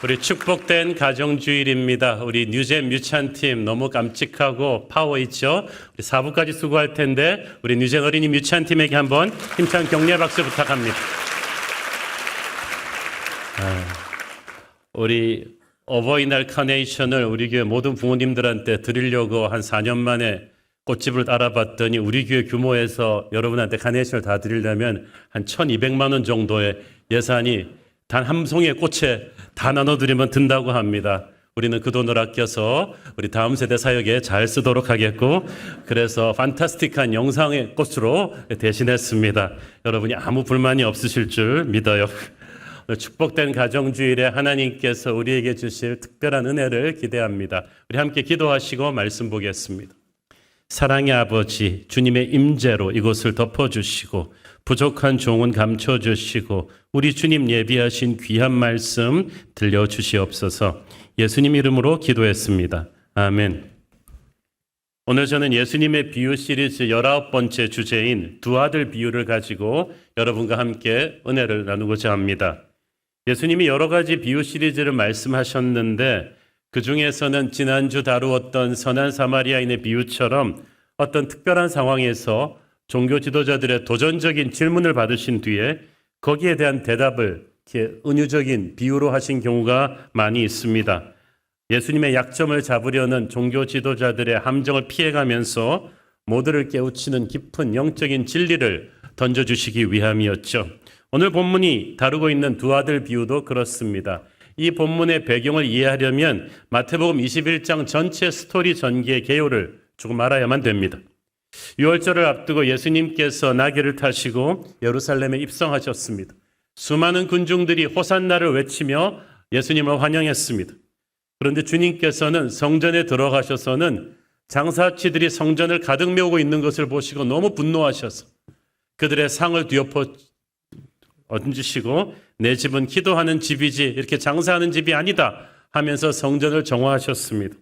우리 축복된 가정주일입니다. 우리 뉴젠 뮤찬팀 너무 깜찍하고 파워 있죠? 우리 4부까지 수고할 텐데 우리 뉴젠 어린이 뮤찬팀에게 한번 힘찬 격려 박수 부탁합니다. 우리 어버이날 카네이션을 우리 교회 모든 부모님들한테 드리려고 한 4년 만에 꽃집을 알아봤더니 우리 교회 규모에서 여러분한테 카네이션을 다 드리려면 한 1,200만 원 정도의 예산이 단 한 송이의 꽃에 다 나눠드리면 든다고 합니다. 우리는 그 돈을 아껴서 우리 다음 세대 사역에 잘 쓰도록 하겠고, 그래서 판타스틱한 영상의 꽃으로 대신했습니다. 여러분이 아무 불만이 없으실 줄 믿어요. 축복된 가정주일에 하나님께서 우리에게 주실 특별한 은혜를 기대합니다. 우리 함께 기도하시고 말씀 보겠습니다. 사랑의 아버지, 주님의 임재로 이곳을 덮어주시고 부족한 종은 감춰주시고 우리 주님 예비하신 귀한 말씀 들려주시옵소서. 예수님 이름으로 기도했습니다. 아멘. 오늘 저는 예수님의 비유 시리즈 19번째 주제인 두 아들 비유를 가지고 여러분과 함께 은혜를 나누고자 합니다. 예수님이 여러 가지 비유 시리즈를 말씀하셨는데 그 중에서는 지난주 다루었던 선한 사마리아인의 비유처럼 어떤 특별한 상황에서 종교 지도자들의 도전적인 질문을 받으신 뒤에 거기에 대한 대답을 이렇게 은유적인 비유로 하신 경우가 많이 있습니다. 예수님의 약점을 잡으려는 종교 지도자들의 함정을 피해가면서 모두를 깨우치는 깊은 영적인 진리를 던져주시기 위함이었죠. 오늘 본문이 다루고 있는 두 아들 비유도 그렇습니다. 이 본문의 배경을 이해하려면 마태복음 21장 전체 스토리 전개의 개요를 조금 알아야만 됩니다. 유월절을 앞두고 예수님께서 나귀를 타시고 예루살렘에 입성하셨습니다. 수많은 군중들이 호산나를 외치며 예수님을 환영했습니다. 그런데 주님께서는 성전에 들어가셔서는 장사치들이 성전을 가득 메우고 있는 것을 보시고 너무 분노하셔서 그들의 상을 뒤엎어 얹으시고 내 집은 기도하는 집이지 이렇게 장사하는 집이 아니다 하면서 성전을 정화하셨습니다.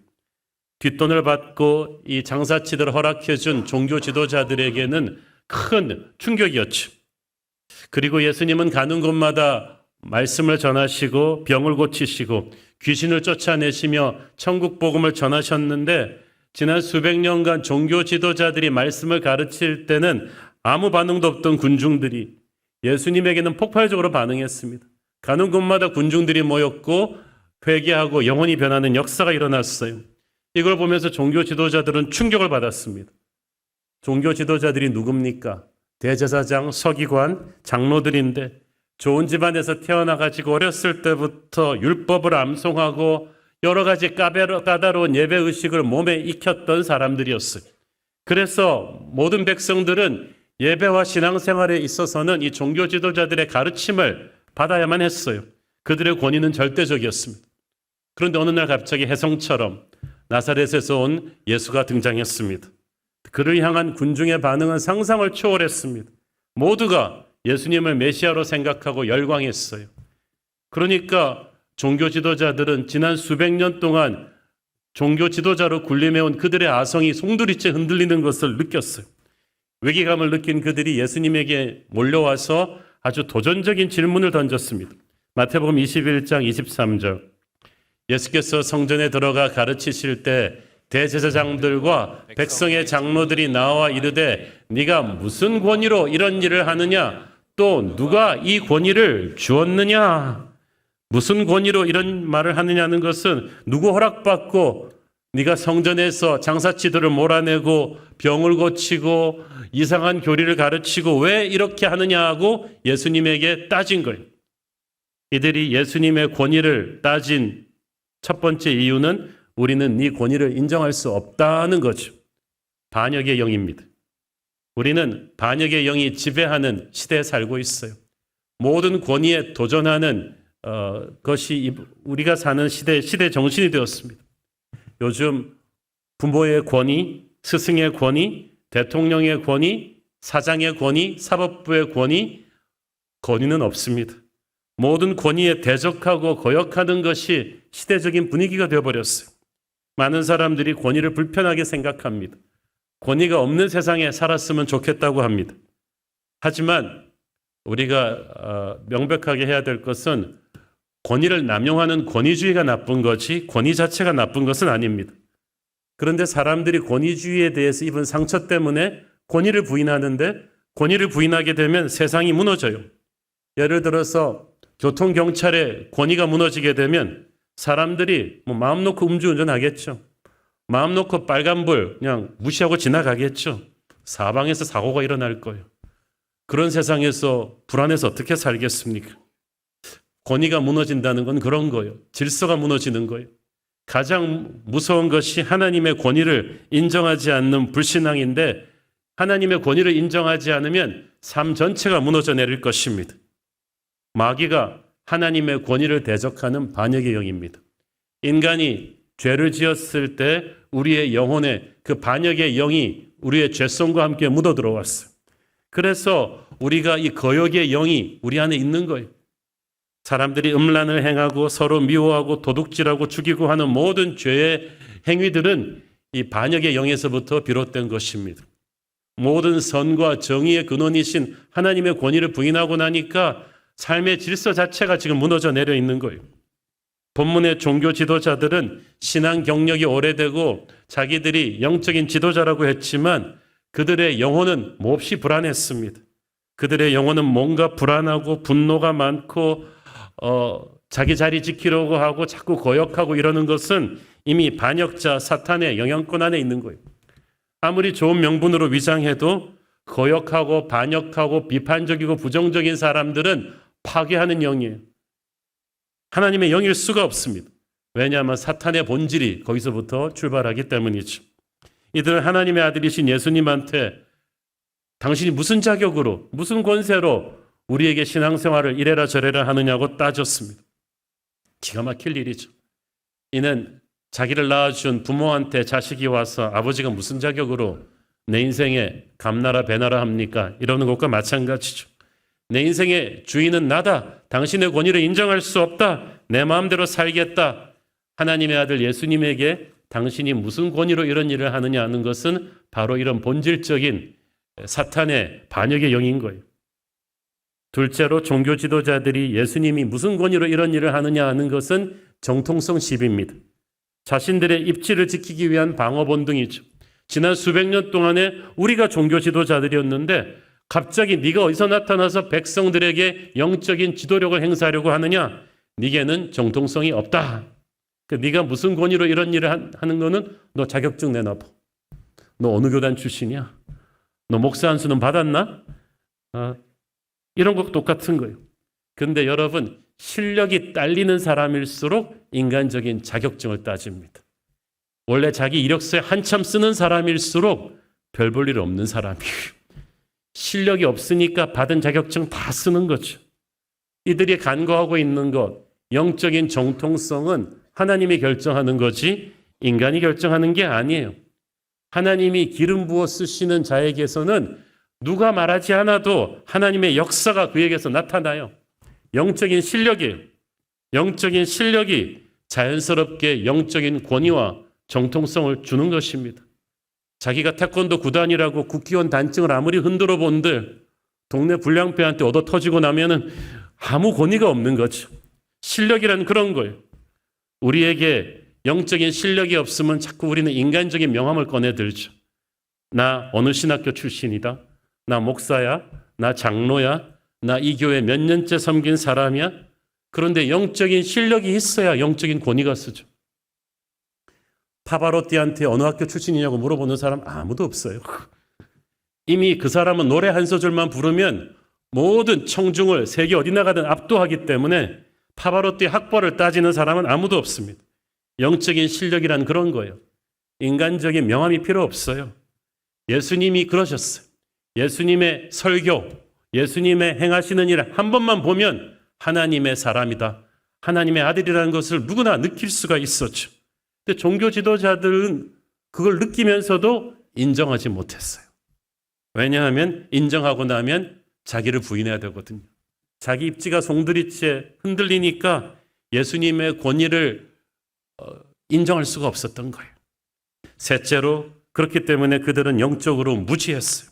뒷돈을 받고 이 장사치들을 허락해준 종교 지도자들에게는 큰 충격이었죠. 그리고 예수님은 가는 곳마다 말씀을 전하시고 병을 고치시고 귀신을 쫓아내시며 천국 복음을 전하셨는데 지난 수백 년간 종교 지도자들이 말씀을 가르칠 때는 아무 반응도 없던 군중들이 예수님에게는 폭발적으로 반응했습니다. 가는 곳마다 군중들이 모였고 회개하고 영혼이 변하는 역사가 일어났어요. 이걸 보면서 종교 지도자들은 충격을 받았습니다. 종교 지도자들이 누굽니까? 대제사장, 서기관, 장로들인데 좋은 집안에서 태어나가지고 어렸을 때부터 율법을 암송하고 여러 가지 까다로운 예배의식을 몸에 익혔던 사람들이었어요. 그래서 모든 백성들은 예배와 신앙생활에 있어서는 이 종교 지도자들의 가르침을 받아야만 했어요. 그들의 권위는 절대적이었습니다. 그런데 어느 날 갑자기 혜성처럼 나사렛에서 온 예수가 등장했습니다. 그를 향한 군중의 반응은 상상을 초월했습니다. 모두가 예수님을 메시아로 생각하고 열광했어요. 그러니까 종교 지도자들은 지난 수백 년 동안 종교 지도자로 군림해온 그들의 아성이 송두리째 흔들리는 것을 느꼈어요. 위기감을 느낀 그들이 예수님에게 몰려와서 아주 도전적인 질문을 던졌습니다. 마태복음 21장 23절. 예수께서 성전에 들어가 가르치실 때 대제사장들과 백성의 장로들이 나와 이르되 네가 무슨 권위로 이런 일을 하느냐? 또 누가 이 권위를 주었느냐? 무슨 권위로 이런 말을 하느냐는 것은 누구 허락받고 네가 성전에서 장사치들을 몰아내고 병을 고치고 이상한 교리를 가르치고 왜 이렇게 하느냐고 예수님에게 따진 거예요. 이들이 예수님의 권위를 따진 첫 번째 이유는 우리는 네 권위를 인정할 수 없다는 거죠. 반역의 영입니다. 우리는 반역의 영이 지배하는 시대에 살고 있어요. 모든 권위에 도전하는 것이 우리가 사는 시대 정신이 되었습니다. 요즘 부모의 권위, 스승의 권위, 대통령의 권위, 사장의 권위, 사법부의 권위는 없습니다. 모든 권위에 대적하고 거역하는 것이 시대적인 분위기가 되어버렸어요. 많은 사람들이 권위를 불편하게 생각합니다. 권위가 없는 세상에 살았으면 좋겠다고 합니다. 하지만 우리가 명백하게 해야 될 것은 권위를 남용하는 권위주의가 나쁜 거지 권위 자체가 나쁜 것은 아닙니다. 그런데 사람들이 권위주의에 대해서 입은 상처 때문에 권위를 부인하는데 권위를 부인하게 되면 세상이 무너져요. 예를 들어서 교통경찰의 권위가 무너지게 되면 사람들이 마음 놓고 음주운전하겠죠. 마음 놓고 빨간불 그냥 무시하고 지나가겠죠. 사방에서 사고가 일어날 거예요. 그런 세상에서 불안해서 어떻게 살겠습니까? 권위가 무너진다는 건 그런 거예요. 질서가 무너지는 거예요. 가장 무서운 것이 하나님의 권위를 인정하지 않는 불신앙인데 하나님의 권위를 인정하지 않으면 삶 전체가 무너져 내릴 것입니다. 마귀가 하나님의 권위를 대적하는 반역의 영입니다. 인간이 죄를 지었을 때 우리의 영혼에 그 반역의 영이 우리의 죄성과 함께 묻어 들어왔어요. 그래서 우리가 이 거역의 영이 우리 안에 있는 거예요. 사람들이 음란을 행하고 서로 미워하고 도둑질하고 죽이고 하는 모든 죄의 행위들은 이 반역의 영에서부터 비롯된 것입니다. 모든 선과 정의의 근원이신 하나님의 권위를 부인하고 나니까 삶의 질서 자체가 지금 무너져 내려 있는 거예요. 본문의 종교 지도자들은 신앙 경력이 오래되고 자기들이 영적인 지도자라고 했지만 그들의 영혼은 몹시 불안했습니다. 그들의 영혼은 뭔가 불안하고 분노가 많고 자기 자리 지키려고 하고 자꾸 거역하고 이러는 것은 이미 반역자 사탄의 영향권 안에 있는 거예요. 아무리 좋은 명분으로 위장해도 거역하고 반역하고 비판적이고 부정적인 사람들은 파괴하는 영이에요. 하나님의 영일 수가 없습니다. 왜냐하면 사탄의 본질이 거기서부터 출발하기 때문이죠. 이들은 하나님의 아들이신 예수님한테 당신이 무슨 자격으로 무슨 권세로 우리에게 신앙생활을 이래라 저래라 하느냐고 따졌습니다. 기가 막힐 일이죠. 이는 자기를 낳아준 부모한테 자식이 와서 아버지가 무슨 자격으로 내 인생에 감나라 배나라 합니까? 이러는 것과 마찬가지죠. 내 인생의 주인은 나다. 당신의 권위를 인정할 수 없다. 내 마음대로 살겠다. 하나님의 아들 예수님에게 당신이 무슨 권위로 이런 일을 하느냐 하는 것은 바로 이런 본질적인 사탄의 반역의 영인 거예요. 둘째로 종교 지도자들이 예수님이 무슨 권위로 이런 일을 하느냐 하는 것은 정통성 시비입니다. 자신들의 입지를 지키기 위한 방어 본등이죠. 지난 수백 년 동안에 우리가 종교 지도자들이었는데 갑자기 네가 어디서 나타나서 백성들에게 영적인 지도력을 행사하려고 하느냐? 네게는 정통성이 없다. 네가 무슨 권위로 이런 일을 하는 거는 너 자격증 내놔봐. 너 어느 교단 출신이야? 너 목사 한 수는 받았나? 이런 것 똑같은 거예요. 근데 여러분, 실력이 딸리는 사람일수록 인간적인 자격증을 따집니다. 원래 자기 이력서에 한참 쓰는 사람일수록 별 볼 일 없는 사람이에요. 실력이 없으니까 받은 자격증 다 쓰는 거죠. 이들이 간구하고 있는 것, 영적인 정통성은 하나님이 결정하는 거지 인간이 결정하는 게 아니에요. 하나님이 기름 부어 쓰시는 자에게서는 누가 말하지 않아도 하나님의 역사가 그에게서 나타나요. 영적인 실력이에요. 영적인 실력이 자연스럽게 영적인 권위와 정통성을 주는 것입니다. 자기가 태권도 구단이라고 국회의원 단증을 아무리 흔들어 본들 동네 불량배한테 얻어 터지고 나면은 아무 권위가 없는 거죠. 실력이란 그런 거예요. 우리에게 영적인 실력이 없으면 자꾸 우리는 인간적인 명함을 꺼내들죠. 나 어느 신학교 출신이다. 나 목사야. 나 장로야. 나 이 교회 몇 년째 섬긴 사람이야. 그런데 영적인 실력이 있어야 영적인 권위가 쓰죠. 파바로티한테 어느 학교 출신이냐고 물어보는 사람 아무도 없어요. 이미 그 사람은 노래 한 소절만 부르면 모든 청중을 세계 어디 나가든 압도하기 때문에 파바로티 학벌을 따지는 사람은 아무도 없습니다. 영적인 실력이란 그런 거예요. 인간적인 명함이 필요 없어요. 예수님이 그러셨어요. 예수님의 설교, 예수님의 행하시는 일 한 번만 보면 하나님의 사람이다. 하나님의 아들이라는 것을 누구나 느낄 수가 있었죠. 근데 종교 지도자들은 그걸 느끼면서도 인정하지 못했어요. 왜냐하면 인정하고 나면 자기를 부인해야 되거든요. 자기 입지가 송두리째 흔들리니까 예수님의 권위를 인정할 수가 없었던 거예요. 셋째로 그렇기 때문에 그들은 영적으로 무지했어요.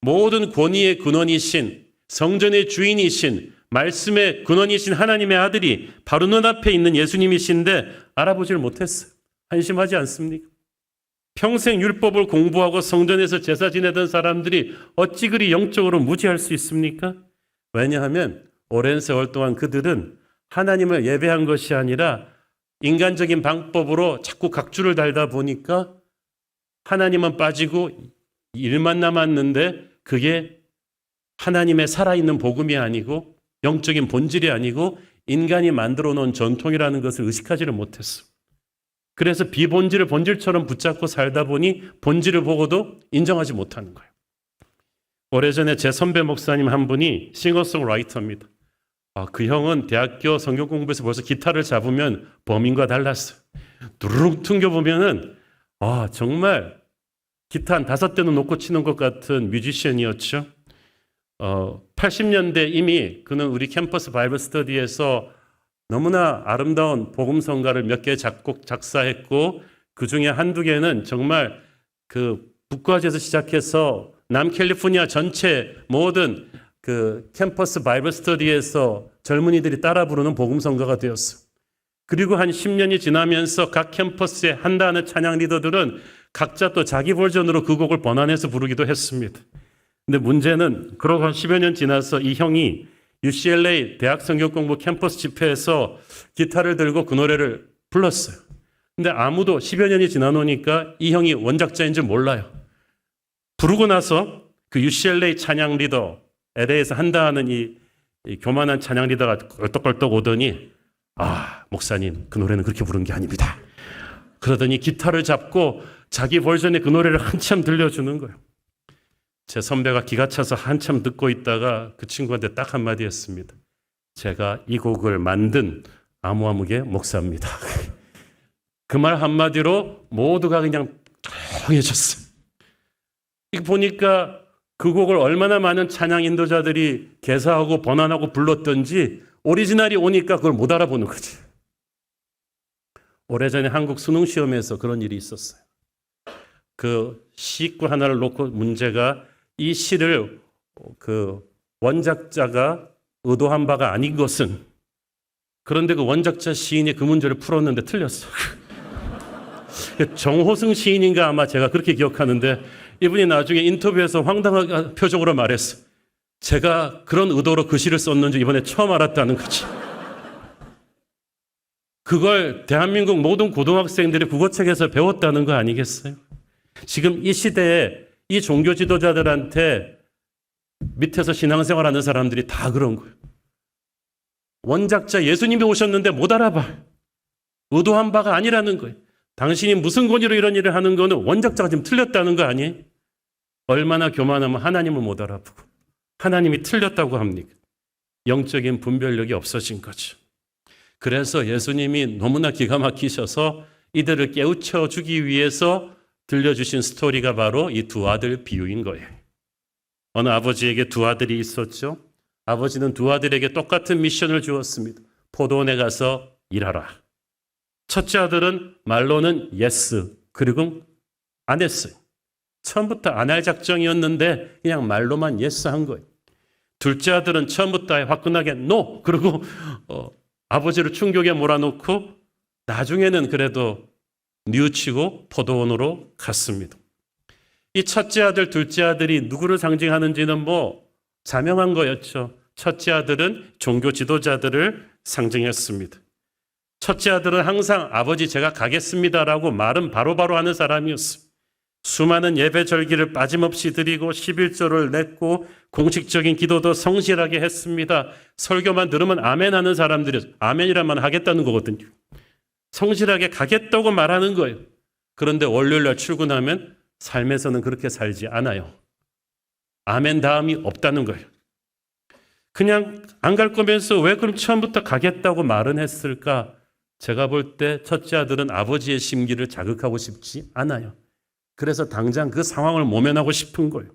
모든 권위의 근원이신 성전의 주인이신 말씀의 근원이신 하나님의 아들이 바로 눈앞에 있는 예수님이신데 알아보질 못했어요. 한심하지 않습니까? 평생 율법을 공부하고 성전에서 제사 지내던 사람들이 어찌 그리 영적으로 무지할 수 있습니까? 왜냐하면 오랜 세월 동안 그들은 하나님을 예배한 것이 아니라 인간적인 방법으로 자꾸 각주를 달다 보니까 하나님은 빠지고 일만 남았는데 그게 하나님의 살아있는 복음이 아니고 영적인 본질이 아니고 인간이 만들어 놓은 전통이라는 것을 의식하지를 못했어. 그래서 비본질을 본질처럼 붙잡고 살다 보니 본질을 보고도 인정하지 못하는 거예요. 오래전에 제 선배 목사님 한 분이 싱어송라이터입니다. 그 형은 대학교 성경 공부에서 벌써 기타를 잡으면 범인과 달랐어요. 두루룩 튕겨보면은 정말 기타 한 5대는 놓고 치는 것 같은 뮤지션이었죠. 80년대 이미 그는 우리 캠퍼스 바이블 스터디에서 너무나 아름다운 복음성가를 몇 개 작곡 작사했고 그 중에 한두 개는 정말 그 북과지에서 시작해서 남캘리포니아 전체 모든 그 캠퍼스 바이블 스터디에서 젊은이들이 따라 부르는 복음성가가 되었어요. 그리고 한 10년이 지나면서 각 캠퍼스에 한다 하는 찬양 리더들은 각자 또 자기 버전으로 그 곡을 번안해서 부르기도 했습니다. 근데 문제는 그러고 한 10여 년 지나서 이 형이 UCLA 대학 성경공부 캠퍼스 집회에서 기타를 들고 그 노래를 불렀어요. 근데 아무도 10여 년이 지나노니까 이 형이 원작자인 줄 몰라요. 부르고 나서 그 UCLA 찬양 리더, LA에서 한다 하는 이 교만한 찬양 리더가 껄떡껄떡 오더니 목사님 그 노래는 그렇게 부른 게 아닙니다. 그러더니 기타를 잡고 자기 버전의 그 노래를 한참 들려주는 거예요. 제 선배가 기가 차서 한참 듣고 있다가 그 친구한테 딱 한마디 했습니다. 제가 이 곡을 만든 아무아무개 목사입니다. 그 말 한마디로 모두가 그냥 조용해졌어요. 이거 보니까 그 곡을 얼마나 많은 찬양 인도자들이 개사하고 번안하고 불렀던지 오리지널이 오니까 그걸 못 알아보는 거지. 오래전에 한국 수능 시험에서 그런 일이 있었어요. 그 시구 하나를 놓고 문제가 이 시를 그 원작자가 의도한 바가 아닌 것은, 그런데 그 원작자 시인이 그 문제를 풀었는데 틀렸어. 정호승 시인인가 아마 제가 그렇게 기억하는데 이분이 나중에 인터뷰에서 황당한 표정으로 말했어. 제가 그런 의도로 그 시를 썼는지 이번에 처음 알았다는 거지. 그걸 대한민국 모든 고등학생들이 국어책에서 배웠다는 거 아니겠어요? 지금 이 시대에 이 종교 지도자들한테 밑에서 신앙생활하는 사람들이 다 그런 거예요. 원작자 예수님이 오셨는데 못 알아봐. 의도한 바가 아니라는 거예요. 당신이 무슨 권위로 이런 일을 하는 거는 원작자가 지금 틀렸다는 거 아니에요? 얼마나 교만하면 하나님을 못 알아보고 하나님이 틀렸다고 합니까? 영적인 분별력이 없어진 거죠. 그래서 예수님이 너무나 기가 막히셔서 이들을 깨우쳐 주기 위해서 들려주신 스토리가 바로 이 두 아들 비유인 거예요. 어느 아버지에게 두 아들이 있었죠. 아버지는 두 아들에게 똑같은 미션을 주었습니다. 포도원에 가서 일하라. 첫째 아들은 말로는 예스, 그리고 안 했어요. 처음부터 안 할 작정이었는데 그냥 말로만 예스 한 거예요. 둘째 아들은 처음부터 화끈하게 노! 그리고 아버지를 충격에 몰아놓고 나중에는 그래도 뉘우치고 포도원으로 갔습니다. 이 첫째 아들, 둘째 아들이 누구를 상징하는지는 자명한 거였죠. 첫째 아들은 종교 지도자들을 상징했습니다. 첫째 아들은 항상 아버지 제가 가겠습니다라고 말은 바로바로 하는 사람이었습니다. 수많은 예배 절기를 빠짐없이 드리고 11조를 냈고 공식적인 기도도 성실하게 했습니다. 설교만 들으면 아멘 하는 사람들이 아멘이란 말 하겠다는 거거든요. 성실하게 가겠다고 말하는 거예요. 그런데 월요일날 출근하면 삶에서는 그렇게 살지 않아요. 아멘 다음이 없다는 거예요. 그냥 안 갈 거면서 왜 그럼 처음부터 가겠다고 말은 했을까? 제가 볼 때 첫째 아들은 아버지의 심기를 자극하고 싶지 않아요. 그래서 당장 그 상황을 모면하고 싶은 거예요.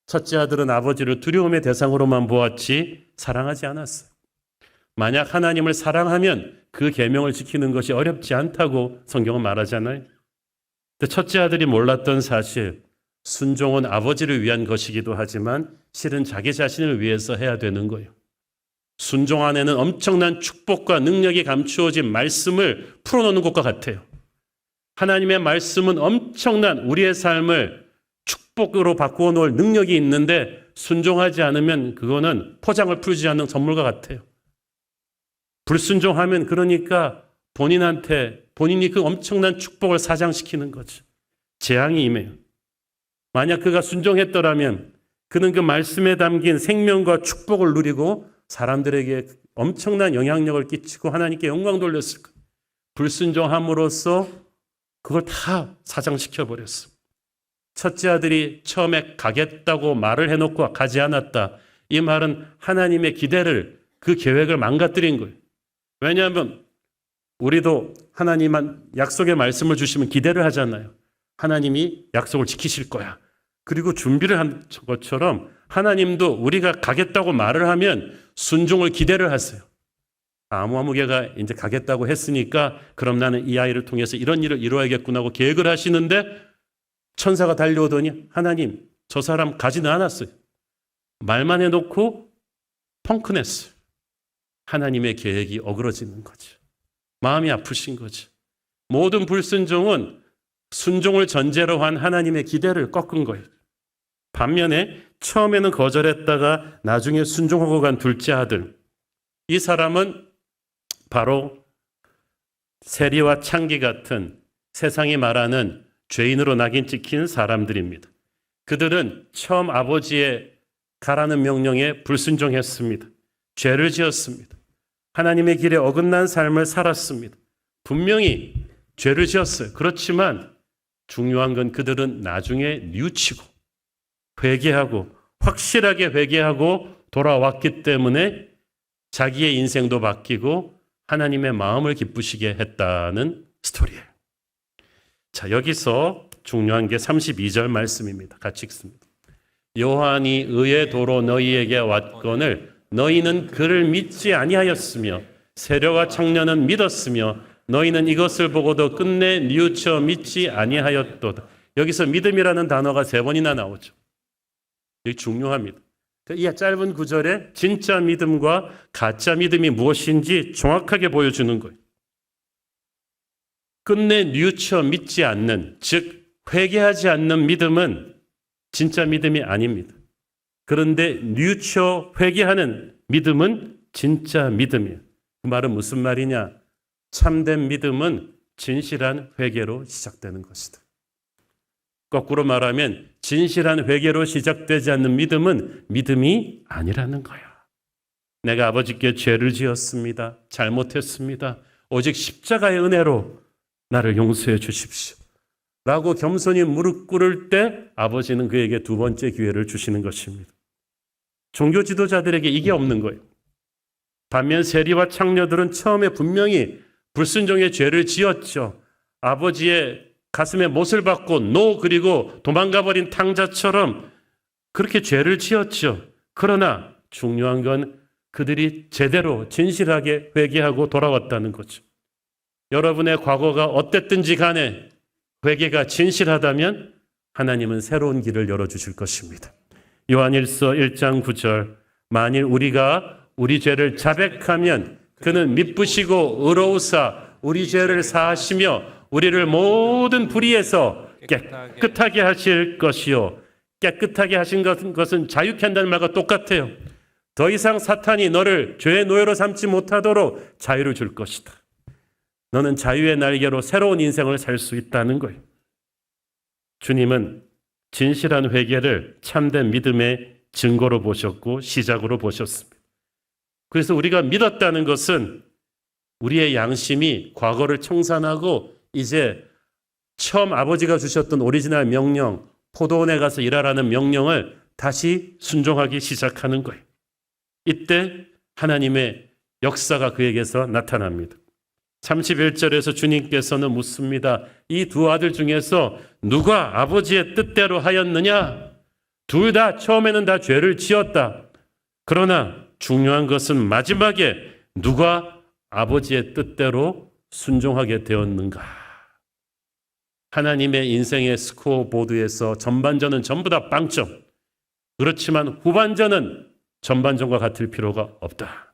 첫째 아들은 아버지를 두려움의 대상으로만 보았지 사랑하지 않았어요. 만약 하나님을 사랑하면 그 계명을 지키는 것이 어렵지 않다고 성경은 말하잖아요. 근데 첫째 아들이 몰랐던 사실, 순종은 아버지를 위한 것이기도 하지만 실은 자기 자신을 위해서 해야 되는 거예요. 순종 안에는 엄청난 축복과 능력이 감추어진 말씀을 풀어놓는 것과 같아요. 하나님의 말씀은 엄청난 우리의 삶을 축복으로 바꾸어 놓을 능력이 있는데 순종하지 않으면 그거는 포장을 풀지 않는 선물과 같아요. 불순종하면 그러니까 본인이 그 엄청난 축복을 사장시키는 거죠. 재앙이 임해요. 만약 그가 순종했더라면 그는 그 말씀에 담긴 생명과 축복을 누리고 사람들에게 엄청난 영향력을 끼치고 하나님께 영광 돌렸을 거예요. 불순종함으로써 그걸 다 사장시켜버렸어. 첫째 아들이 처음에 가겠다고 말을 해놓고 가지 않았다. 이 말은 하나님의 기대를, 그 계획을 망가뜨린 거예요. 왜냐하면 우리도 하나님한 약속의 말씀을 주시면 기대를 하잖아요. 하나님이 약속을 지키실 거야. 그리고 준비를 한 것처럼 하나님도 우리가 가겠다고 말을 하면 순종을 기대를 하세요. 아무개가 이제 가겠다고 했으니까 그럼 나는 이 아이를 통해서 이런 일을 이루어야겠구나 하고 계획을 하시는데 천사가 달려오더니 하나님 저 사람 가지는 않았어요. 말만 해놓고 펑크냈어요. 하나님의 계획이 어그러지는 거죠. 마음이 아프신 거죠. 모든 불순종은 순종을 전제로 한 하나님의 기대를 꺾은 거예요. 반면에 처음에는 거절했다가 나중에 순종하고 간 둘째 아들, 이 사람은 바로 세리와 창기 같은 세상이 말하는 죄인으로 낙인 찍힌 사람들입니다. 그들은 처음 아버지의 가라는 명령에 불순종했습니다. 죄를 지었습니다. 하나님의 길에 어긋난 삶을 살았습니다. 분명히 죄를 지었어요. 그렇지만 중요한 건 그들은 나중에 뉘우치고 회개하고 확실하게 회개하고 돌아왔기 때문에 자기의 인생도 바뀌고 하나님의 마음을 기쁘시게 했다는 스토리예요. 자, 여기서 중요한 게 32절 말씀입니다. 같이 읽습니다. 요한이 의의 도로 너희에게 왔거늘 너희는 그를 믿지 아니하였으며 세려와 청년은 믿었으며 너희는 이것을 보고도 끝내 뉘우쳐 믿지 아니하였도다. 여기서 믿음이라는 단어가 3번이나 나오죠. 이게 중요합니다. 이 짧은 구절에 진짜 믿음과 가짜 믿음이 무엇인지 정확하게 보여주는 거예요. 끝내 뉘우쳐 믿지 않는, 즉 회개하지 않는 믿음은 진짜 믿음이 아닙니다. 그런데 뉘우쳐 회개하는 믿음은 진짜 믿음이에요. 그 말은 무슨 말이냐? 참된 믿음은 진실한 회개로 시작되는 것이다. 거꾸로 말하면 진실한 회개로 시작되지 않는 믿음은 믿음이 아니라는 거야. 내가 아버지께 죄를 지었습니다. 잘못했습니다. 오직 십자가의 은혜로 나를 용서해 주십시오. 라고 겸손히 무릎 꿇을 때 아버지는 그에게 2번째 기회를 주시는 것입니다. 종교 지도자들에게 이게 없는 거예요. 반면 세리와 창녀들은 처음에 분명히 불순종의 죄를 지었죠. 아버지의 가슴에 못을 박고 그리고 도망가버린 탕자처럼 그렇게 죄를 지었죠. 그러나 중요한 건 그들이 제대로 진실하게 회개하고 돌아왔다는 거죠. 여러분의 과거가 어땠든지 간에 회개가 진실하다면 하나님은 새로운 길을 열어주실 것입니다. 요한일서 1장 9절 만일 우리가 우리 죄를 자백하면 그는 미쁘시고 의로우사 우리 죄를 사하시며 우리를 모든 불의에서 깨끗하게 하실 것이요. 깨끗하게 하신 것은 자유케 한다는 말과 똑같아요. 더 이상 사탄이 너를 죄의 노예로 삼지 못하도록 자유를 줄 것이다. 너는 자유의 날개로 새로운 인생을 살 수 있다는 거예요. 주님은 진실한 회개를 참된 믿음의 증거로 보셨고 시작으로 보셨습니다. 그래서 우리가 믿었다는 것은 우리의 양심이 과거를 청산하고 이제 처음 아버지가 주셨던 오리지널 명령, 포도원에 가서 일하라는 명령을 다시 순종하기 시작하는 거예요. 이때 하나님의 역사가 그에게서 나타납니다. 31절에서 주님께서는 묻습니다. 이 2 아들 중에서 누가 아버지의 뜻대로 하였느냐? 둘 다 처음에는 다 죄를 지었다. 그러나 중요한 것은 마지막에 누가 아버지의 뜻대로 순종하게 되었는가? 하나님의 인생의 스코어보드에서 전반전은 전부 다 빵점. 그렇지만 후반전은 전반전과 같을 필요가 없다.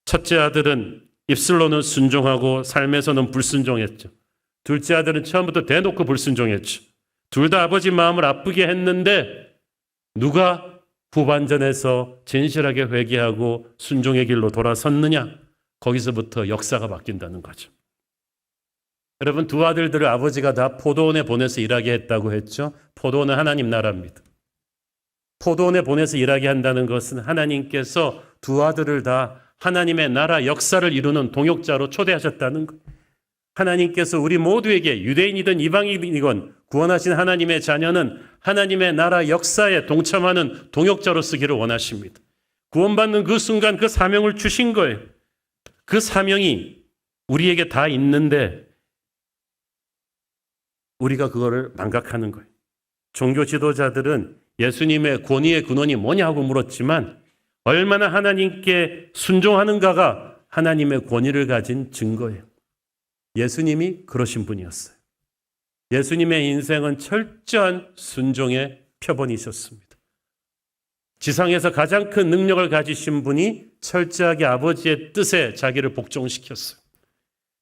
첫째 아들은 입술로는 순종하고 삶에서는 불순종했죠. 둘째 아들은 처음부터 대놓고 불순종했죠. 둘 다 아버지 마음을 아프게 했는데 누가 후반전에서 진실하게 회개하고 순종의 길로 돌아섰느냐? 거기서부터 역사가 바뀐다는 거죠. 여러분, 두 아들들을 아버지가 다 포도원에 보내서 일하게 했다고 했죠. 포도원은 하나님 나라입니다. 포도원에 보내서 일하게 한다는 것은 하나님께서 두 아들을 다 하나님의 나라 역사를 이루는 동역자로 초대하셨다는 것. 하나님께서 우리 모두에게 유대인이든 이방인이건 구원하신 하나님의 자녀는 하나님의 나라 역사에 동참하는 동역자로 쓰기를 원하십니다. 구원받는 그 순간 그 사명을 주신 거예요. 그 사명이 우리에게 다 있는데 우리가 그거를 망각하는 거예요. 종교 지도자들은 예수님의 권위의 근원이 뭐냐고 물었지만 얼마나 하나님께 순종하는가가 하나님의 권위를 가진 증거예요. 예수님이 그러신 분이었어요. 예수님의 인생은 철저한 순종의 표본이셨습니다. 지상에서 가장 큰 능력을 가지신 분이 철저하게 아버지의 뜻에 자기를 복종시켰어요.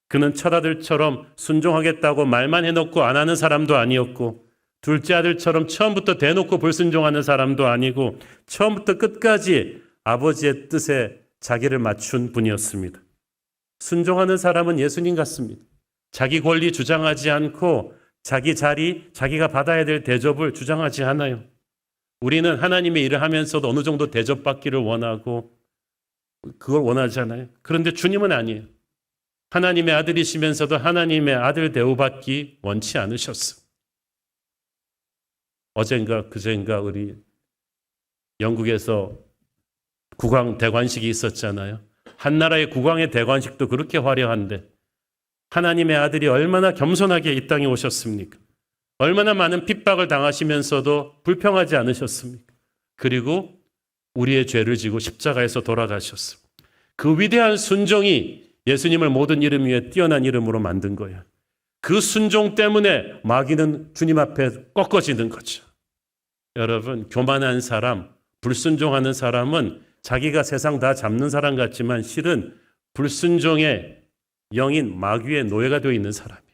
그는 첫 아들처럼 순종하겠다고 말만 해놓고 안 하는 사람도 아니었고 둘째 아들처럼 처음부터 대놓고 불순종하는 사람도 아니고 처음부터 끝까지 아버지의 뜻에 자기를 맞춘 분이었습니다. 순종하는 사람은 예수님 같습니다. 자기 권리 주장하지 않고 자기 자리, 자기가 받아야 될 대접을 주장하지 않아요. 우리는 하나님의 일을 하면서도 어느 정도 대접받기를 원하고 그걸 원하잖아요. 그런데 주님은 아니에요. 하나님의 아들이시면서도 하나님의 아들 대우받기 원치 않으셨어. 어젠가 그젠가 우리 영국에서 국왕 대관식이 있었잖아요. 한 나라의 국왕의 대관식도 그렇게 화려한데 하나님의 아들이 얼마나 겸손하게 이 땅에 오셨습니까? 얼마나 많은 핍박을 당하시면서도 불평하지 않으셨습니까? 그리고 우리의 죄를 지고 십자가에서 돌아가셨습니다. 그 위대한 순종이 예수님을 모든 이름 위에 뛰어난 이름으로 만든 거예요. 그 순종 때문에 마귀는 주님 앞에 꺾어지는 거죠. 여러분, 교만한 사람, 불순종하는 사람은 자기가 세상 다 잡는 사람 같지만 실은 불순종의 영인 마귀의 노예가 되어 있는 사람이에요.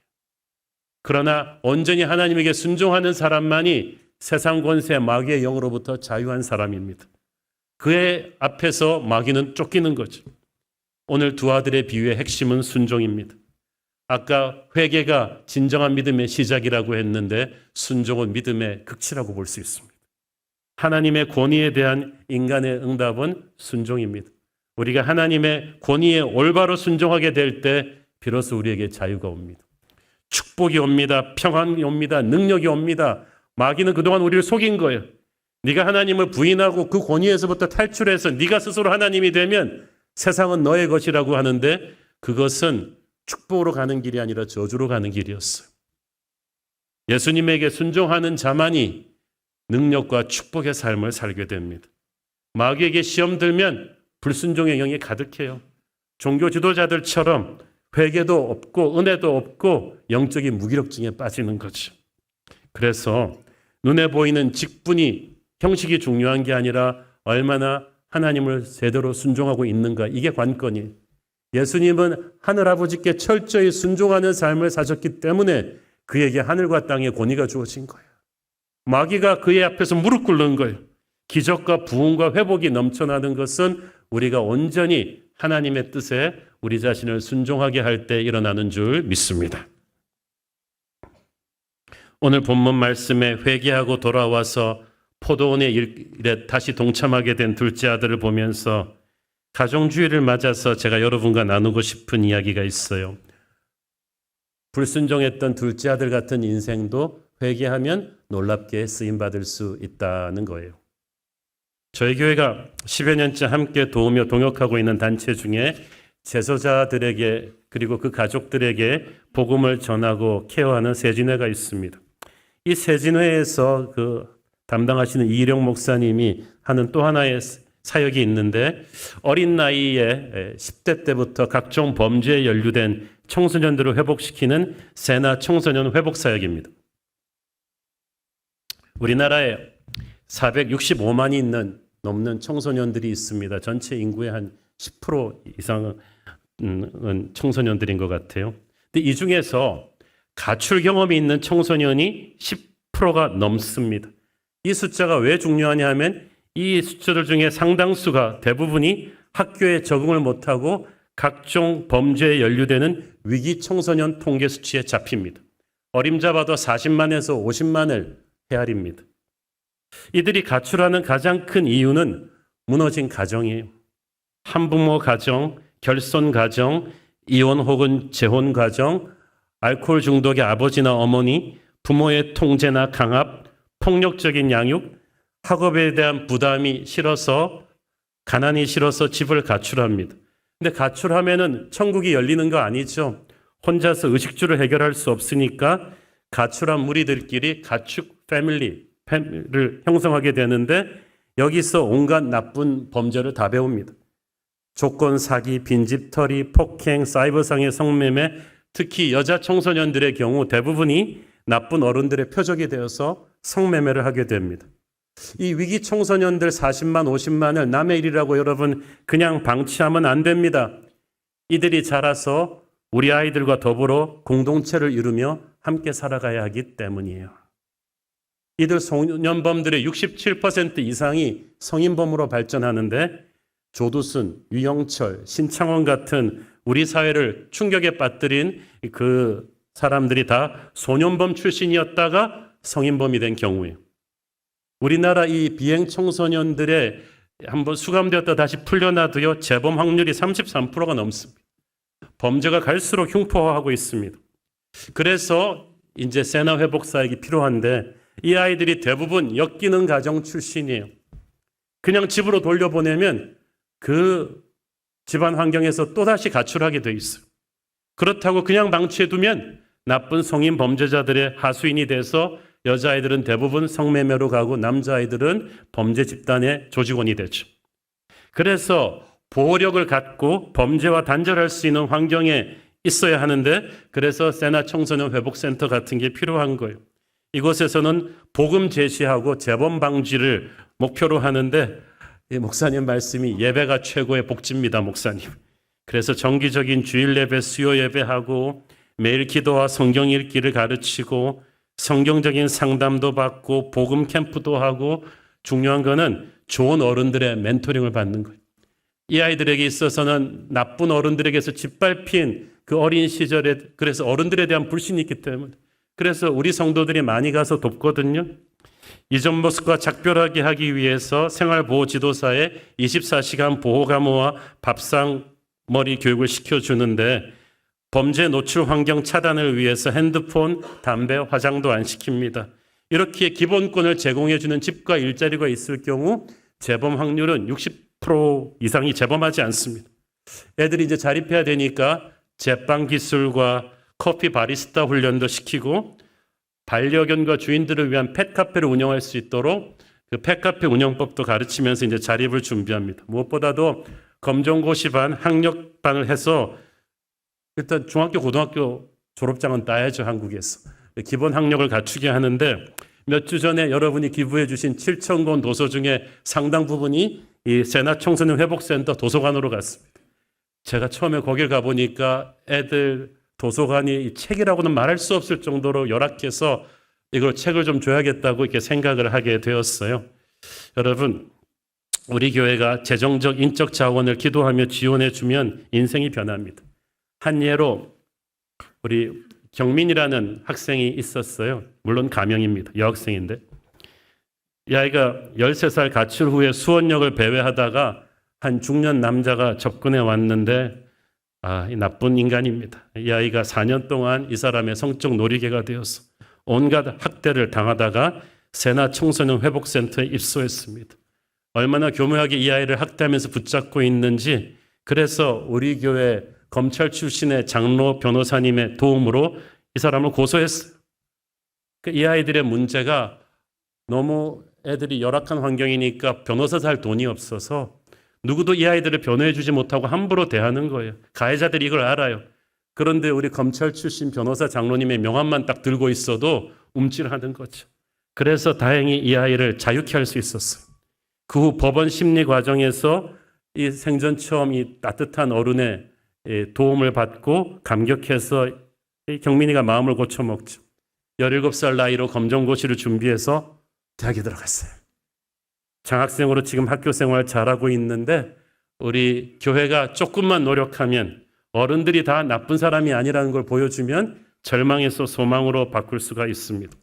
그러나 온전히 하나님에게 순종하는 사람만이 세상 권세 마귀의 영으로부터 자유한 사람입니다. 그의 앞에서 마귀는 쫓기는 거죠. 오늘 두 아들의 비유의 핵심은 순종입니다. 아까 회개가 진정한 믿음의 시작이라고 했는데 순종은 믿음의 극치라고 볼 수 있습니다. 하나님의 권위에 대한 인간의 응답은 순종입니다. 우리가 하나님의 권위에 올바로 순종하게 될 때 비로소 우리에게 자유가 옵니다. 축복이 옵니다. 평안이 옵니다. 능력이 옵니다. 마귀는 그동안 우리를 속인 거예요. 네가 하나님을 부인하고 그 권위에서부터 탈출해서 네가 스스로 하나님이 되면 세상은 너의 것이라고 하는데 그것은 축복으로 가는 길이 아니라 저주로 가는 길이었어요. 예수님에게 순종하는 자만이 능력과 축복의 삶을 살게 됩니다. 마귀에게 시험 들면 불순종의 영이 가득해요. 종교 지도자들처럼 회개도 없고 은혜도 없고 영적인 무기력증에 빠지는 거죠. 그래서 눈에 보이는 직분이 형식이 중요한 게 아니라 얼마나 하나님을 제대로 순종하고 있는가, 이게 관건이에요. 예수님은 하늘아버지께 철저히 순종하는 삶을 사셨기 때문에 그에게 하늘과 땅의 권위가 주어진 거예요. 마귀가 그의 앞에서 무릎 꿇는 거예요. 기적과 부흥과 회복이 넘쳐나는 것은 우리가 온전히 하나님의 뜻에 우리 자신을 순종하게 할 때 일어나는 줄 믿습니다. 오늘 본문 말씀에 회개하고 돌아와서 포도원의 일에 다시 동참하게 된 둘째 아들을 보면서 가정주의를 맞아서 제가 여러분과 나누고 싶은 이야기가 있어요. 불순종했던 둘째 아들 같은 인생도 회개하면 놀랍게 쓰임받을 수 있다는 거예요. 저희 교회가 10여 년째 함께 도우며 동역하고 있는 단체 중에 재소자들에게 그리고 그 가족들에게 복음을 전하고 케어하는 세진회가 있습니다. 이 세진회에서 그 담당하시는 이일용 목사님이 하는 또 하나의 사역이 있는데 어린 나이에 10대 때부터 각종 범죄에 연루된 청소년들을 회복시키는 세나 청소년 회복 사역입니다. 우리나라에 465만이 넘는 청소년들이 있습니다. 전체 인구의 한 10% 이상은 청소년들인 것 같아요. 근데 이 중에서 가출 경험이 있는 청소년이 10%가 넘습니다. 이 숫자가 왜 중요하냐 하면 이 숫자들 중에 상당수가 대부분이 학교에 적응을 못하고 각종 범죄에 연루되는 위기 청소년 통계 수치에 잡힙니다. 어림잡아도 40만에서 50만을 헤아립니다. 이들이 가출하는 가장 큰 이유는 무너진 가정이에요. 한부모 가정, 결손 가정, 이혼 혹은 재혼 가정, 알코올 중독의 아버지나 어머니, 부모의 통제나 강압, 폭력적인 양육, 학업에 대한 부담이 싫어서, 가난이 싫어서 집을 가출합니다. 근데 가출하면은 천국이 열리는 거 아니죠. 혼자서 의식주를 해결할 수 없으니까 가출한 무리들끼리 가축 패밀리를 형성하게 되는데 여기서 온갖 나쁜 범죄를 다 배웁니다. 조건 사기, 빈집털이, 폭행, 사이버상의 성매매, 특히 여자 청소년들의 경우 대부분이 나쁜 어른들의 표적이 되어서 성매매를 하게 됩니다. 이 위기 청소년들 40만, 50만을 남의 일이라고 여러분 그냥 방치하면 안 됩니다. 이들이 자라서 우리 아이들과 더불어 공동체를 이루며 함께 살아가야 하기 때문이에요. 이들 소년범들의 67% 이상이 성인범으로 발전하는데 조두순, 유영철, 신창원 같은 우리 사회를 충격에 빠뜨린 그 사람들이 다 소년범 출신이었다가 성인범이 된 경우예요. 우리나라 이 비행 청소년들의 한번 수감되었다 다시 풀려나도요, 재범 확률이 33%가 넘습니다. 범죄가 갈수록 흉포화하고 있습니다. 그래서 이제 세나 회복 사역이 필요한데 이 아이들이 대부분 엮이는 가정 출신이에요. 그냥 집으로 돌려보내면 그 집안 환경에서 또다시 가출하게 돼 있어요. 그렇다고 그냥 방치해두면 나쁜 성인 범죄자들의 하수인이 돼서 여자아이들은 대부분 성매매로 가고 남자아이들은 범죄 집단의 조직원이 되죠. 그래서 보호력을 갖고 범죄와 단절할 수 있는 환경에 있어야 하는데 그래서 세나 청소년 회복센터 같은 게 필요한 거예요. 이곳에서는 복음 제시하고 재범 방지를 목표로 하는데 목사님 말씀이 예배가 최고의 복지입니다, 목사님. 그래서 정기적인 주일 예배, 수요 예배하고 매일 기도와 성경 읽기를 가르치고 성경적인 상담도 받고 복음 캠프도 하고 중요한 거는 좋은 어른들의 멘토링을 받는 거예요. 이 아이들에게 있어서는 나쁜 어른들에게서 짓밟힌 그 어린 시절에 그래서 어른들에 대한 불신이 있기 때문에 그래서 우리 성도들이 많이 가서 돕거든요. 이전 모습과 작별하게 하기 위해서 생활보호지도사에 24시간 보호감호와 밥상머리 교육을 시켜주는데 범죄 노출 환경 차단을 위해서 핸드폰, 담배, 화장도 안 시킵니다. 이렇게 기본권을 제공해주는 집과 일자리가 있을 경우 재범 확률은 60% 이상이 재범하지 않습니다. 애들이 이제 자립해야 되니까 제빵 기술과 커피 바리스타 훈련도 시키고 반려견과 주인들을 위한 펫카페를 운영할 수 있도록 그 펫카페 운영법도 가르치면서 이제 자립을 준비합니다. 무엇보다도 검정고시반, 학력반을 해서 일단 중학교, 고등학교 졸업장은 따야죠, 한국에서. 기본 학력을 갖추게 하는데 몇 주 전에 여러분이 기부해 주신 7,000권 도서 중에 상당 부분이 이 세나 청소년 회복센터 도서관으로 갔습니다. 제가 처음에 거길 가보니까 애들 도서관이 책이라고는 말할 수 없을 정도로 열악해서 이걸 책을 좀 줘야겠다고 이렇게 생각을 하게 되었어요. 여러분, 우리 교회가 재정적, 인적 자원을 기도하며 지원해 주면 인생이 변합니다. 한 예로 우리 경민이라는 학생이 있었어요. 물론 가명입니다. 여학생인데. 이 아이가 13살 가출 후에 수원역을 배회하다가 한 중년 남자가 접근해 왔는데 이 나쁜 인간입니다. 이 아이가 4년 동안 이 사람의 성적 놀이개가 되어서 온갖 학대를 당하다가 세나 청소년 회복센터에 입소했습니다. 얼마나 교묘하게 이 아이를 학대하면서 붙잡고 있는지 그래서 우리 교회 검찰 출신의 장로 변호사님의 도움으로 이 사람을 고소했어요. 이 아이들의 문제가 너무 애들이 열악한 환경이니까 변호사 살 돈이 없어서 누구도 이 아이들을 변호해 주지 못하고 함부로 대하는 거예요. 가해자들이 이걸 알아요. 그런데 우리 검찰 출신 변호사 장로님의 명함만 딱 들고 있어도 움찔하는 거죠. 그래서 다행히 이 아이를 자유케 할 수 있었어요. 그 후 법원 심리 과정에서 이 생전 처음 이 따뜻한 어른의 도움을 받고 감격해서 이 경민이가 마음을 고쳐먹죠. 17살 나이로 검정고시를 준비해서 대학에 들어갔어요. 장학생으로 지금 학교 생활 잘하고 있는데 우리 교회가 조금만 노력하면 어른들이 다 나쁜 사람이 아니라는 걸 보여주면 절망에서 소망으로 바꿀 수가 있습니다.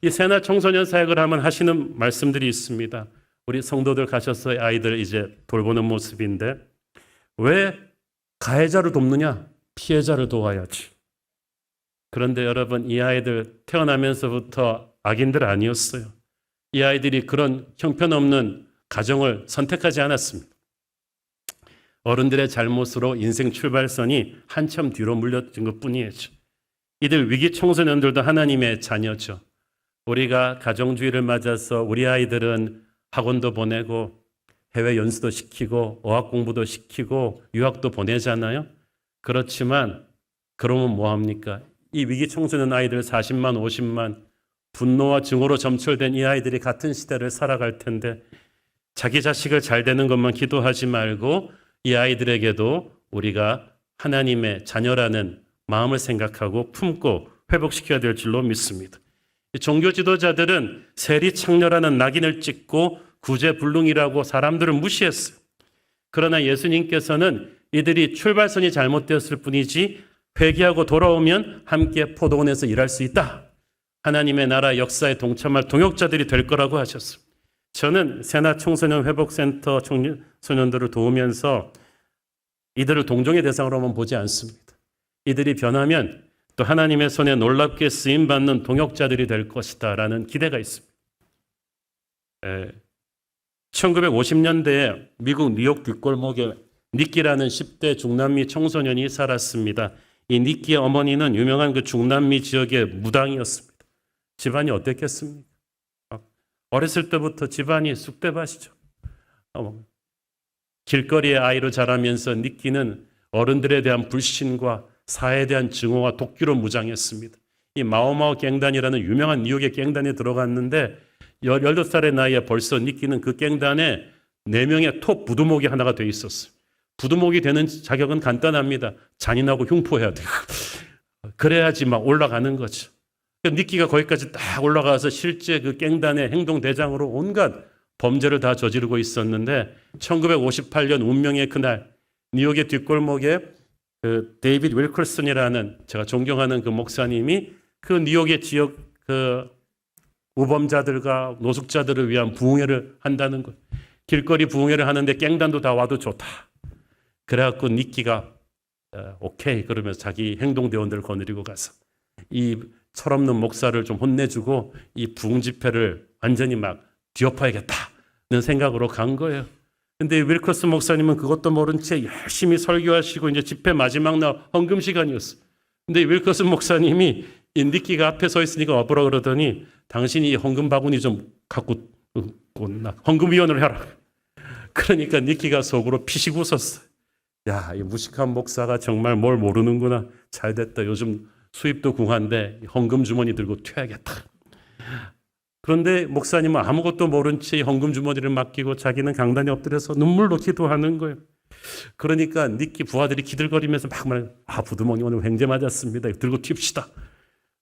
이 새날 청소년 사역을 하면 하시는 말씀들이 있습니다. 우리 성도들 가셔서 아이들 이제 돌보는 모습인데 왜 가해자를 돕느냐? 피해자를 도와야지. 그런데 여러분 이 아이들 태어나면서부터 악인들 아니었어요. 이 아이들이 그런 형편없는 가정을 선택하지 않았습니다. 어른들의 잘못으로 인생 출발선이 한참 뒤로 물려진 것뿐이죠. 이들 위기 청소년들도 하나님의 자녀죠. 우리가 가정주의를 맞아서 우리 아이들은 학원도 보내고 해외 연수도 시키고 어학 공부도 시키고 유학도 보내잖아요. 그렇지만 그러면 뭐합니까? 이 위기 청소년 아이들 40만 50만 분노와 증오로 점철된 이 아이들이 같은 시대를 살아갈 텐데 자기 자식을 잘 되는 것만 기도하지 말고 이 아이들에게도 우리가 하나님의 자녀라는 마음을 생각하고 품고 회복시켜야 될 줄로 믿습니다. 종교 지도자들은 세리 창녀라는 낙인을 찍고 구제불능이라고 사람들을 무시했어요. 그러나 예수님께서는 이들이 출발선이 잘못되었을 뿐이지 회개하고 돌아오면 함께 포도원에서 일할 수 있다. 하나님의 나라 역사에 동참할 동역자들이 될 거라고 하셨어요. 저는 새나 청소년 회복센터 청소년들을 도우면서 이들을 동정의 대상으로만 보지 않습니다. 이들이 변하면 또 하나님의 손에 놀랍게 쓰임받는 동역자들이 될 것이다 라는 기대가 있습니다. 1950년대에 미국 뉴욕 뒷골목에 니키라는 10대 중남미 청소년이 살았습니다. 이 니키의 어머니는 유명한 그 중남미 지역의 무당이었습니다. 집안이 어땠겠습니까? 어렸을 때부터 집안이 쑥대밭이죠. 길거리의 아이로 자라면서 니키는 어른들에 대한 불신과 사회에 대한 증오와 독기로 무장했습니다. 이 마오마오 갱단이라는 유명한 뉴욕의 갱단에 들어갔는데 18살의 나이에 벌써 니키는 그 갱단에 4명의 톱 부두목이 하나가 돼 있었어요. 부두목이 되는 자격은 간단합니다. 잔인하고 흉포해야 돼요. 그래야지 막 올라가는 거죠. 니키가 거기까지 딱 올라가서 실제 그 갱단의 행동대장으로 온갖 범죄를 다 저지르고 있었는데 1958년 운명의 그날 뉴욕의 뒷골목에 그 데이비드 윌커슨이라는 제가 존경하는 그 목사님이 그 뉴욕의 지역 그 우범자들과 노숙자들을 위한 부흥회를 한다는 것. 길거리 부흥회를 하는데 갱단도 다 와도 좋다. 그래갖고 니키가 오케이 그러면서 자기 행동대원들을 거느리고 가서 이 철없는 목사를 좀 혼내주고 이 부흥 집회를 완전히 막 뒤엎어야겠다는 생각으로 간 거예요. 근데 윌커스 목사님은 그것도 모른 채 열심히 설교하시고 이제 집회 마지막 날 헌금 시간이었어. 근데 윌커스 목사님이 이 니키가 앞에 서 있으니까 와보라 그러더니 당신이 헌금 바구니 좀 갖고 온나 헌금위원을 해라. 그러니까 니키가 속으로 피식 웃었어. 야, 이 무식한 목사가 정말 뭘 모르는구나. 잘 됐다. 요즘 수입도 궁한데 헌금 주머니 들고 튀어야겠다. 그런데 목사님은 아무것도 모른 채 헌금 주머니를 맡기고 자기는 강단에 엎드려서 눈물로 기도하는 거예요. 그러니까 니키 부하들이 기들거리면서 막 말해요. 부두목님 오늘 횡재 맞았습니다. 들고 튑시다.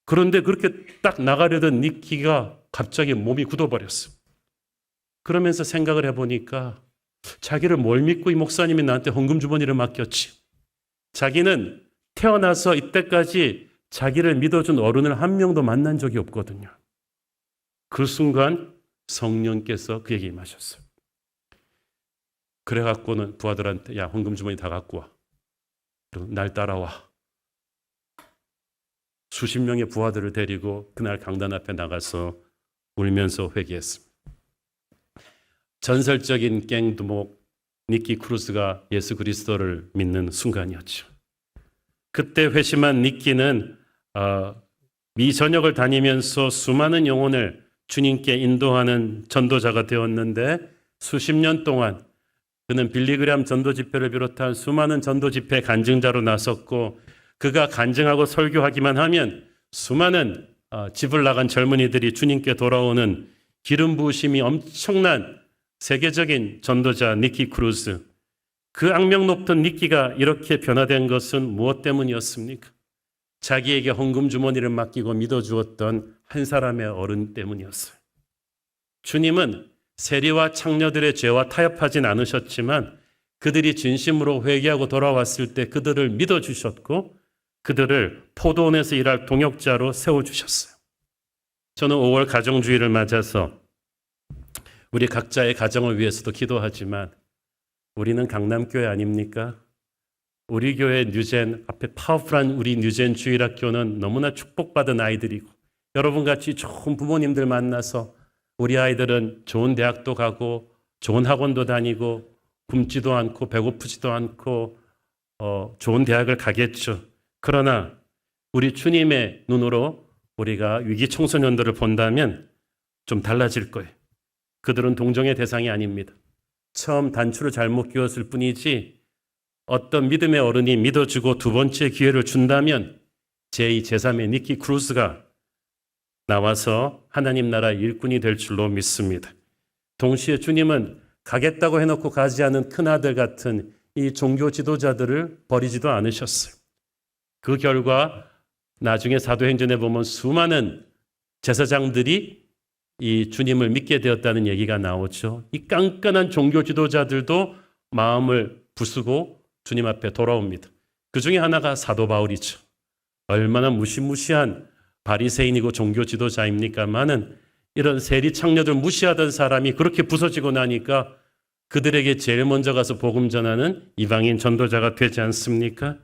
그런데 그렇게 딱 나가려던 니키가 갑자기 몸이 굳어버렸어. 그러면서 생각을 해보니까 자기를 뭘 믿고 이 목사님이 나한테 헌금 주머니를 맡겼지. 자기는 태어나서 이때까지 자기를 믿어준 어른을 한 명도 만난 적이 없거든요. 그 순간 성령께서 그에게 임하셨어요. 그래갖고는 부하들한테 야 헌금 주머니 다 갖고 와. 날 따라와. 수십 명의 부하들을 데리고 그날 강단 앞에 나가서 울면서 회개했습니다. 전설적인 갱두목 니키 크루스가 예수 그리스도를 믿는 순간이었죠. 그때 회심한 니키는 미 전역을 다니면서 수많은 영혼을 주님께 인도하는 전도자가 되었는데 수십 년 동안 그는 빌리그램 전도 집회를 비롯한 수많은 전도 집회 간증자로 나섰고 그가 간증하고 설교하기만 하면 수많은 집을 나간 젊은이들이 주님께 돌아오는 기름 부으심이 엄청난 세계적인 전도자 니키 크루스. 그 악명 높던 닉기가 이렇게 변화된 것은 무엇 때문이었습니까? 자기에게 헌금 주머니를 맡기고 믿어주었던 한 사람의 어른 때문이었어요. 주님은 세리와 창녀들의 죄와 타협하진 않으셨지만 그들이 진심으로 회개하고 돌아왔을 때 그들을 믿어주셨고 그들을 포도원에서 일할 동역자로 세워주셨어요. 저는 5월 가정주의를 맞아서 우리 각자의 가정을 위해서도 기도하지만 우리는 강남교회 아닙니까? 우리 교회 뉴젠, 앞에 파워풀한 우리 뉴젠 주일학교는 너무나 축복받은 아이들이고 여러분같이 좋은 부모님들 만나서 우리 아이들은 좋은 대학도 가고 좋은 학원도 다니고 굶지도 않고 배고프지도 않고 좋은 대학을 가겠죠. 그러나 우리 주님의 눈으로 우리가 위기 청소년들을 본다면 좀 달라질 거예요. 그들은 동정의 대상이 아닙니다. 처음 단추를 잘못 끼웠을 뿐이지 어떤 믿음의 어른이 믿어주고 두 번째 기회를 준다면 제2, 제3의 니키 크루스가 나와서 하나님 나라 일꾼이 될 줄로 믿습니다. 동시에 주님은 가겠다고 해놓고 가지 않은 큰아들 같은 이 종교 지도자들을 버리지도 않으셨어요. 그 결과 나중에 사도행전에 보면 수많은 제사장들이 이 주님을 믿게 되었다는 얘기가 나오죠. 이 깐깐한 종교 지도자들도 마음을 부수고 주님 앞에 돌아옵니다. 그 중에 하나가 사도 바울이죠. 얼마나 무시무시한 바리새인이고 종교 지도자입니까마는 이런 세리 창녀들 무시하던 사람이 그렇게 부서지고 나니까 그들에게 제일 먼저 가서 복음 전하는 이방인 전도자가 되지 않습니까?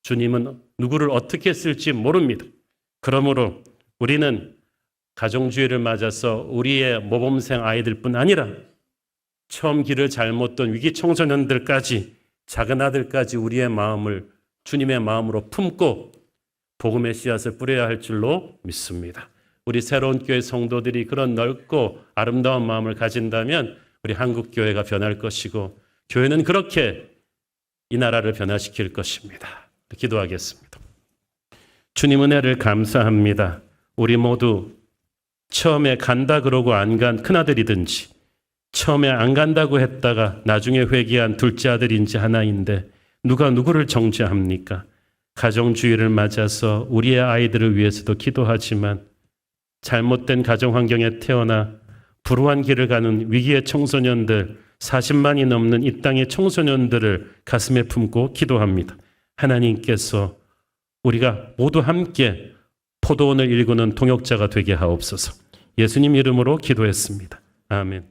주님은 누구를 어떻게 쓸지 모릅니다. 그러므로 우리는 가정주의를 맞아서 우리의 모범생 아이들뿐 아니라 처음 길을 잘못 던 위기 청소년들까지 작은 아들까지 우리의 마음을 주님의 마음으로 품고 복음의 씨앗을 뿌려야 할 줄로 믿습니다. 우리 새로운 교회 성도들이 그런 넓고 아름다운 마음을 가진다면 우리 한국교회가 변할 것이고 교회는 그렇게 이 나라를 변화시킬 것입니다. 기도하겠습니다. 주님 은혜를 감사합니다. 우리 모두 처음에 간다 그러고 안 간 큰아들이든지 처음에 안 간다고 했다가 나중에 회개한 둘째 아들인지 하나인데 누가 누구를 정죄합니까? 가정주의를 맞아서 우리의 아이들을 위해서도 기도하지만 잘못된 가정 환경에 태어나 불우한 길을 가는 위기의 청소년들 40만이 넘는 이 땅의 청소년들을 가슴에 품고 기도합니다. 하나님께서 우리가 모두 함께 포도원을 일구는 동역자가 되게 하옵소서. 예수님 이름으로 기도했습니다. 아멘.